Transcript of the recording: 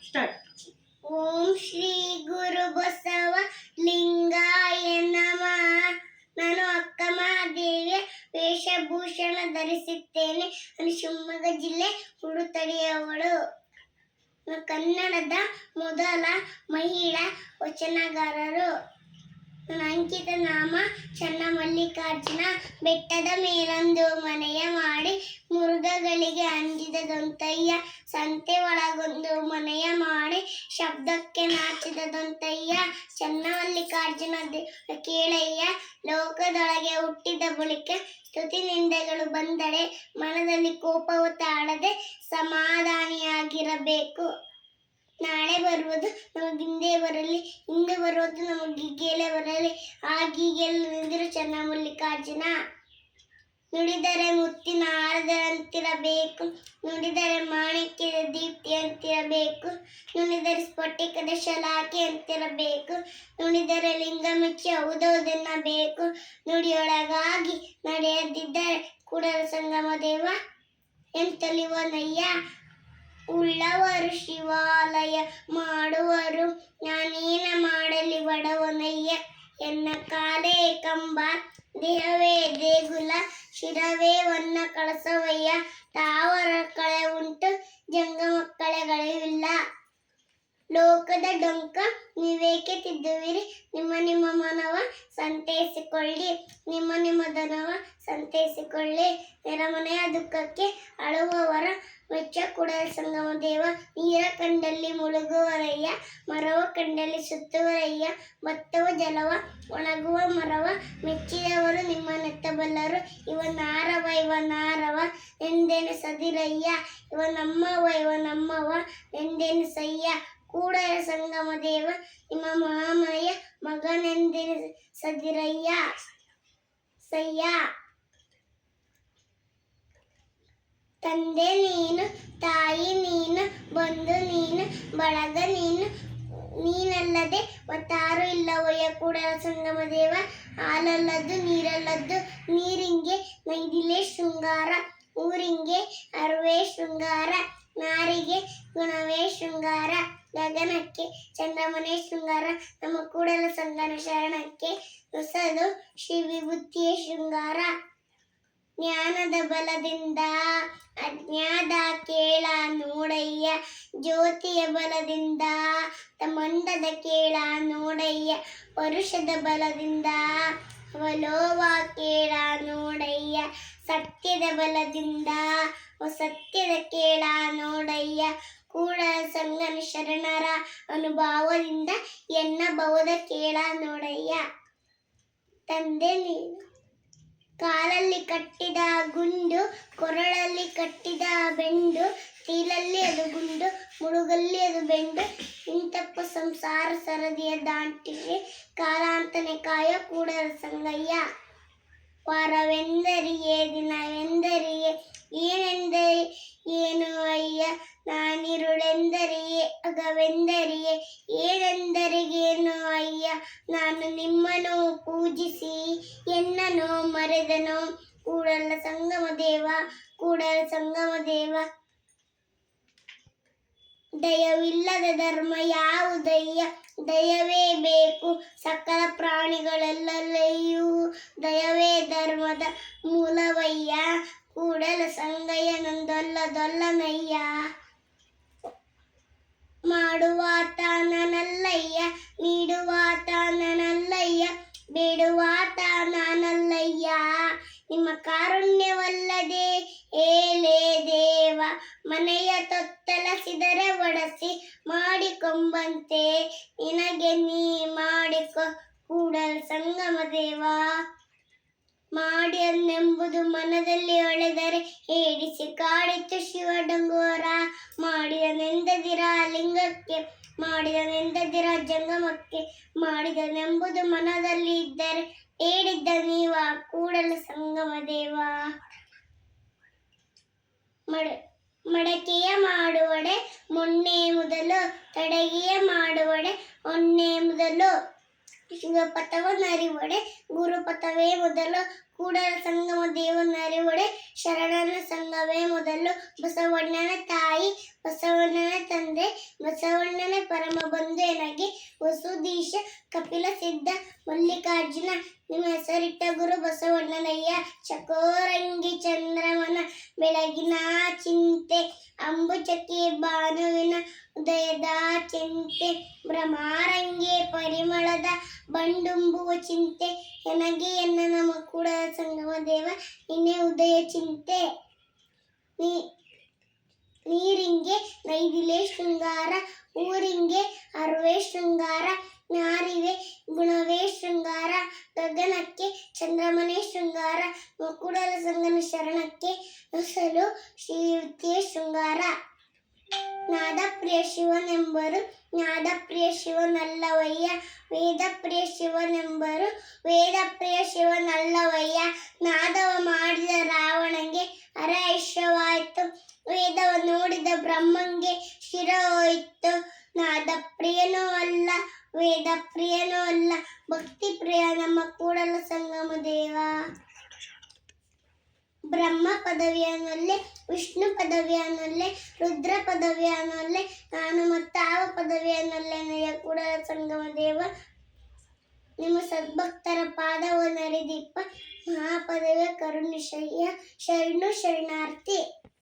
Start. ಓಂ ಶ್ರೀ ಗುರು ಬಸವ ಲಿಂಗಾಯ ನಮಃ. ನಾನು ಅಕ್ಕ ಮಹಾದೇವಿಯ ವೇಷಭೂಷಣ ಧರಿಸುತ್ತೇನೆ. ನಾನು ಶಿವಮೊಗ್ಗ ಜಿಲ್ಲೆ ಹುಡುತಡಿಯವಳು. ನಾನು ಕನ್ನಡದ ಮೊದಲ ಮಹಿಳಾ ವಚನಕಾರರು. ನನ್ನ ಅಂಕಿತ ನಾಮ ಚನ್ನಮಲ್ಲಿಕಾರ್ಜುನ. ಬೆಟ್ಟದ ಮೇಲೊಂದು ಮನೆಯ ಮಾಡಿ ಮೃಗಗಳಿಗೆ ಅಂಜಿದ ದೊಂತಯ್ಯ. ಸಂತೆ ಒಳಗೊಂದು ಮನೆಯ ಮಾಡಿ ಶಬ್ದಕ್ಕೆ ನಾಚಿದ ದೊಂತಯ್ಯ. ಚನ್ನಮಲ್ಲಿಕಾರ್ಜುನ ಕೇಳಯ್ಯ. ಲೋಕದೊಳಗೆ ಹುಟ್ಟಿದ ಬಳಿಕ ಸ್ತುತಿ ನಿಂದೆಗಳು ಬಂದಡೆ ಮನದಲ್ಲಿ ಕೋಪವು ತಾಳದೆ ಸಮಾಧಾನಿಯಾಗಿರಬೇಕು. ನಾಳೆ ಬರುವುದು ನಮಗಿಂದೇ ಬರಲಿ, ಹಿಂದೆ ಬರುವುದು ನಮಗೀಗಲೇ ಬರಲಿ. ಆಗೀಗೆಲ್ಲ ನಿಂದಿರು ಚನ್ನಮಲ್ಲಿಕಾರ್ಜುನ. ನುಡಿದರೆ ಮುತ್ತಿನ ಹಾರದಂತಿರಬೇಕು, ನುಡಿದರೆ ಮಾಣಿಕ್ಯದ ದೀಪ್ತಿಯಂತಿರಬೇಕು, ನುಡಿದರೆ ಸ್ಫಟಿಕದ ಶಲಾಖೆಯಂತಿರಬೇಕು, ನುಡಿದರೆ ಲಿಂಗ ಮೆಚ್ಚಿ ಹೌದೌದೆನ್ನಬೇಕು. ನುಡಿಯೊಳಗಾಗಿ ನಡೆಯದಿದ್ದರೆ ಕೂಡಲ ಸಂಗಮ ದೇವ ಎಂತಲಿವನಯ್ಯ. ಉಳ್ಳವರು ಶಿವಾಲಯ ಮಾಡುವರು, ನಾನೇನ ಮಾಡಲಿ ಬಡವನಯ್ಯ. ಎನ್ನ ಕಾಲೇ ಕಂಬ, ದೇಹವೇ ದೇಗುಲ, ಶಿರವೇ ವನ್ನ ಕಳಸವಯ್ಯ. ತಾವರ ಕಳೆ ಉಂಟು, ಜಂಗ ಮಕ್ಕಳೆಗಳಿಲ್ಲ. ಲೋಕದ ಡೊಂಕ ನೀವೇಕೆ ತಿದ್ದುವಿರಿ, ನಿಮ್ಮ ನಿಮ್ಮ ಮನವ ಸಂತೈಸಿಕೊಳ್ಳಿ, ನಿಮ್ಮ ನಿಮ್ಮ ಧನವ ಸಂತೈಸಿಕೊಳ್ಳಿ. ನೆರೆಮನೆಯ ದುಃಖಕ್ಕೆ ಅಳುವವರ ಮೆಚ್ಚ ಕೂಡಲ ಸಂಗಮ ದೇವ. ನೀರ ಕಂಡಲ್ಲಿ ಮುಳುಗುವರಯ್ಯ, ಮರವ ಕಂಡಲ್ಲಿ ಸುತ್ತುವರಯ್ಯ. ಭತ್ತವ ಜಲವ ಒಣಗುವ ಮರವ ಮೆಚ್ಚಿದವರು ನಿಮ್ಮನ್ನೆತ್ತಬಲ್ಲರು. ಇವನಾರವ ಇವನಾರವ ಎಂದೆನಿಸದಿರಯ್ಯ, ಇವನಮ್ಮವ ಇವನಮ್ಮವ ಎಂದೆನಿಸಯ್ಯ. ಕೂಡಲ ಸಂಗಮ ದೇವ ನಿಮ್ಮ ಮಹಾಮನೆಯ ಮಗನೆಂದೆನಿಸದಿರಯ್ಯ ಸಯ್ಯ. ತಂದೆ ನೀನು, ತಾಯಿ ನೀನು, ಬಂಧು ನೀನು, ಬಳಗ ನೀನು, ನೀನಲ್ಲದೆ ಮತ್ತಾರು ಇಲ್ಲವಯ್ಯ ಕೂಡಲ ಸಂಗಮ ದೇವ. ಹಾಲಲ್ಲದ್ದು ನೀರಲ್ಲದ್ದು ನೀರಿಂಗೆ ಮೈದಿಲೆ ಶೃಂಗಾರ, ಊರಿಂಗೆ ಅರುವೆ ಶೃಂಗಾರ, ನಾರಿಗೆ ಗುಣವೇ ಶೃಂಗಾರ, ಗಗನಕ್ಕೆ ಚಂದ್ರಮನೆ ಶೃಂಗಾರ. ನಮ್ಮ ಕೂಡಲ ಸಂಗನ ಶರಣಕ್ಕೆ ಹೊಸದು ಶ್ರೀ ವಿಭೂತಿಯ ಶೃಂಗಾರ. ಜ್ಞಾನದ ಬಲದಿಂದ ಅಜ್ಞಾದ ಕೇಳ ನೋಡಯ್ಯ, ಜ್ಯೋತಿಯ ಬಲದಿಂದ ಮಂದದ ಕೇಳ ನೋಡಯ್ಯ, ಪರುಷದ ಬಲದಿಂದ ಅವಲೋವ ಕೇಳ ನೋಡಯ್ಯ, ಸತ್ಯದ ಬಲದಿಂದ ಸತ್ಯದ ಕೇಳ ನೋಡಯ್ಯ. ಕೂಡಲ ಸಂಗನ ಶರಣರ ಅನುಭವದಿಂದ ಎನ್ನ ಭವದ ಕೇಳ ನೋಡಯ್ಯ. ತಂದೆ ನೀನು, ಕಾಲಲ್ಲಿ ಕಟ್ಟಿದ ಗುಂಡು, ಕೊರಳಲ್ಲಿ ಕಟ್ಟಿದ ಬೆಂಡು, ತೀಲಲ್ಲಿ ಅದು ಗುಂಡು, ಮುಳುಗಲ್ಲಿ ಅದು ಬೆಂಡು. ಇಂತಪ್ಪ ಸಂಸಾರ ಸರದಿಯ ದಾಟಿಗೆ ಕಾಲಾಂತನೆ ಕಾಯ ಕೂಡಲ ಸಂಗಯ್ಯ. ವಾರವೆಂದರಿಯೇ ದಿನವೆಂದರಿಯೇ ಏನೆಂದರೆ ಏನು ಅಯ್ಯ, ನಾನಿರುಳೆಂದರಿಯೇ ಅಗವೆಂದರಿಯೇ ಏನೆಂದರಿಗೇನು ಅಯ್ಯ. ನಾನು ನಿಮ್ಮನ್ನು ಪೂಜಿಸಿ ಎನ್ನನು ಮರೆದನು ಕೂಡಲ ಸಂಗಮ ದೇವ, ಕೂಡಲ ಸಂಗಮ ದೇವ. ದಯವಿಲ್ಲದ ಧರ್ಮ ಯಾವುದಯ್ಯ, ದಯವೇ ಬೇಕು ಸಕಲ ಪ್ರಾಣಿಗಳೆಲ್ಲಲೆಯೂ, ದಯವೇ ಧರ್ಮದ ಮೂಲವಯ್ಯ. ಕೂಡಲ ಸಂಗಯ್ಯ ನಂದೊಲ್ಲದೊಲ್ಲನಯ್ಯ. ಮಾಡುವಾತ ನಾನಲ್ಲಯ್ಯ, ನೀಡುವಾತ ನಾನಲ್ಲಯ್ಯ, ಬೇಡುವಾತ ನಾನಲ್ಲಯ್ಯ. ನಿಮ್ಮ ಕಾರುಣ್ಯವಲ್ಲದೆ ಏಲೇ ದೇವ, ಮನೆಯ ತೊತ್ತಲಸಿದರೆ ಒಡಸಿ ಮಾಡಿಕೊಂಬಂತೆ ನಿನಗೆ ನೀ ಮಾಡಿಕೊ ಕೂಡಲ ಸಂಗಮ ದೇವ. ಮಾಡಿಯನ್ನೆಂಬುದು ಮನದಲ್ಲಿ ಒಳೆದರೆ ಏಡಿಸಿ ಕಾಡಿತು ಶಿವ ಡಂಗೋರ. ಮಾಡಿದನೆಂದದಿರ ಲಿಂಗಕ್ಕೆ, ಮಾಡಿದನೆಂದದಿರ ಜಂಗಮಕ್ಕೆ, ಮಾಡಿದನೆಂಬುದು ಮನದಲ್ಲಿ ಇದ್ದರೆ ಹೇಳಿದ್ದ ನೀವ ಕೂಡಲ ಸಂಗಮ ದೇವ. ಮಡಕೆಯ ಮಾಡುವಡೆ ಮೊನ್ನೆ ಮೊದಲು, ತಡಗೆಯ ಮಾಡುವಡೆ ಒನ್ನೆ ಮೊದಲು. ಶಿವಪಥವನ್ನರಿವೊಡೆ ಗುರುಪಥವೇ ಮೊದಲು ಕೂಡಲ ಸಂಗಮ ದೇವನರಿವೊಡೆ ಶರಣನ ಸಂಘವೇ ಮೊದಲು ಬಸವಣ್ಣನ ತಾಯಿ ಬಸವಣ್ಣನ ತಂದೆ ಬಸವಣ್ಣನ ಪರಮ ಬಂಧು ಎನಗೆ ವಸುದೀಶ ಕಪಿಲ ಸಿದ್ಧ ಮಲ್ಲಿಕಾರ್ಜುನ ನಿಮ್ಮ ಹೆಸರಿಟ್ಟ ಗುರು ಬಸವಣ್ಣನಯ್ಯ ಚಕೋರಂಗಿ ಚಂದ್ರಮನ ಬೆಳಗಿನ ಚಿಂತೆ ಅಂಬುಚಕ್ಕೆ ಭಾನುವಿನ ಉದಯದ ಚಿಂತೆ ಭ್ರಮಾರಂಗೆ ಪರಿಮಳದ ಬಂಡುಂಬುವ ಚಿಂತೆ ಎನಗೆ ಎನ್ನ ನಮ್ಮ ಕೂಡ ಸಂಗಮ ದೇವ ನಿನ್ನೆ ಉದಯ ಚಿಂತೆ ನೀರಿಂಗೆ ನೈದಿಲೆ ಶೃಂಗಾರ ಊರಿಂಗೆ ಅರುವೆ ಶೃಂಗಾರ ನಾರಿವೆ ಗುಣವೇ ಶೃಂಗಾರ ಗಗನಕ್ಕೆ ಚಂದ್ರಮನೆ ಶೃಂಗಾರ ಮಕುಡಲ ಸಂಗನ ಶರಣಕ್ಕೆ ನೊಸಲು ಶ್ರೀವಿದ್ಯೆ ಶೃಂಗಾರ ನಾದ ಪ್ರಿಯ ಶಿವನೆಂಬರು ನಾದ ಪ್ರಿಯ ಶಿವನಲ್ಲವಯ್ಯ ವೇದ ಪ್ರಿಯ ಶಿವನೆಂಬರು ವೇದ ಪ್ರಿಯ ಶಿವನಲ್ಲವಯ್ಯ ನಾದವ ಮಾಡಿದ ರಾವಣಂಗೆ ಅರೈಶ್ಯವಾಯಿತು ವೇದವ ನೋಡಿದ ಬ್ರಹ್ಮಂಗೆ ಶಿರ ಹೋಯಿತು ನಾದ ಪ್ರಿಯನೂ ಅಲ್ಲ ವೇದ ಪ್ರಿಯನೂ ಅಲ್ಲ ಭಕ್ತಿ ಪ್ರಿಯ ನಮ್ಮ ಕೂಡಲ ಸಂಗಮ ದೇವ ಬ್ರಹ್ಮ ಪದವಿಯನ್ನೊಲ್ಲೆ ವಿಷ್ಣು ಪದವಿಯನ್ನೊಲ್ಲೆ ರುದ್ರ ಪದವಿಯನ್ನೊಲ್ಲೆ ನಾನು ಮತ್ತಾವ ಪದವಿಯನ್ನೊಲ್ಲೆನೆಯ ಕೂಡಲ ಸಂಗಮ ದೇವ ನಿಮ್ಮ ಸದ್ಭಕ್ತರ ಪಾದವನ್ನರಿದಿಪ್ಪ ಮಹಾಪದವಿಯ ಕರುಣಿಶಯ್ಯ ಶರಣು ಶರಣಾರ್ಥಿ